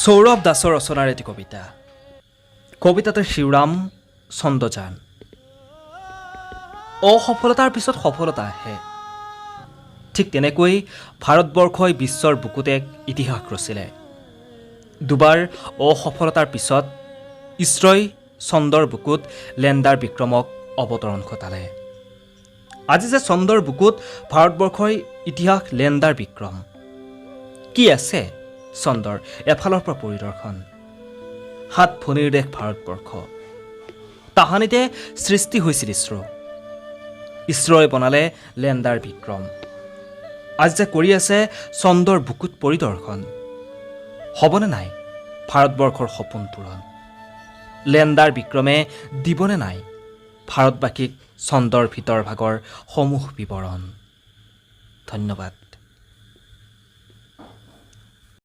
সৌৰভ দাসৰ ৰচনাৰ এটি কবিতা। কবিতাটোৰ শিৱৰাম চন্দ্ৰযান। অসফলতাৰ পিছত সফলতা আহে। ঠিক তেনেকৈ ভাৰতবৰ্ষই বিশ্বৰ বুকুত এক ইতিহাস ৰচিলে। দুবাৰ অসফলতাৰ পিছত ইছৰই চন্দ্ৰৰ বুকুত লেণ্ডাৰ বিক্ৰমক অৱতৰণ ঘটালে। আজি যে চন্দ্ৰৰ বুকুত ভাৰতবৰ্ষৰ ইতিহাস লেণ্ডাৰ বিক্ৰম। কি আছে চন্দ্ৰৰ এফালৰ পৰা পৰিদৰ্শন। 7 ভনীৰ দেশ ভাৰতবৰ্ষ। তাহানিতে সৃষ্টি হৈছিল ইছৰই বনালে লেণ্ডাৰ বিক্ৰম। আজি যে কৰি আছে চন্দ্ৰৰ বুকুত পৰিদৰ্শন। হ'বনে নাই ভাৰতবৰ্ষৰ সপোন পূৰণ? লেণ্ডাৰ বিক্ৰমে দিবনে নাই ভাৰতবাসীক চন্দ্ৰৰ ভিতৰ ভাগৰ সমূহ বিৱৰণ? ধন্যবাদ।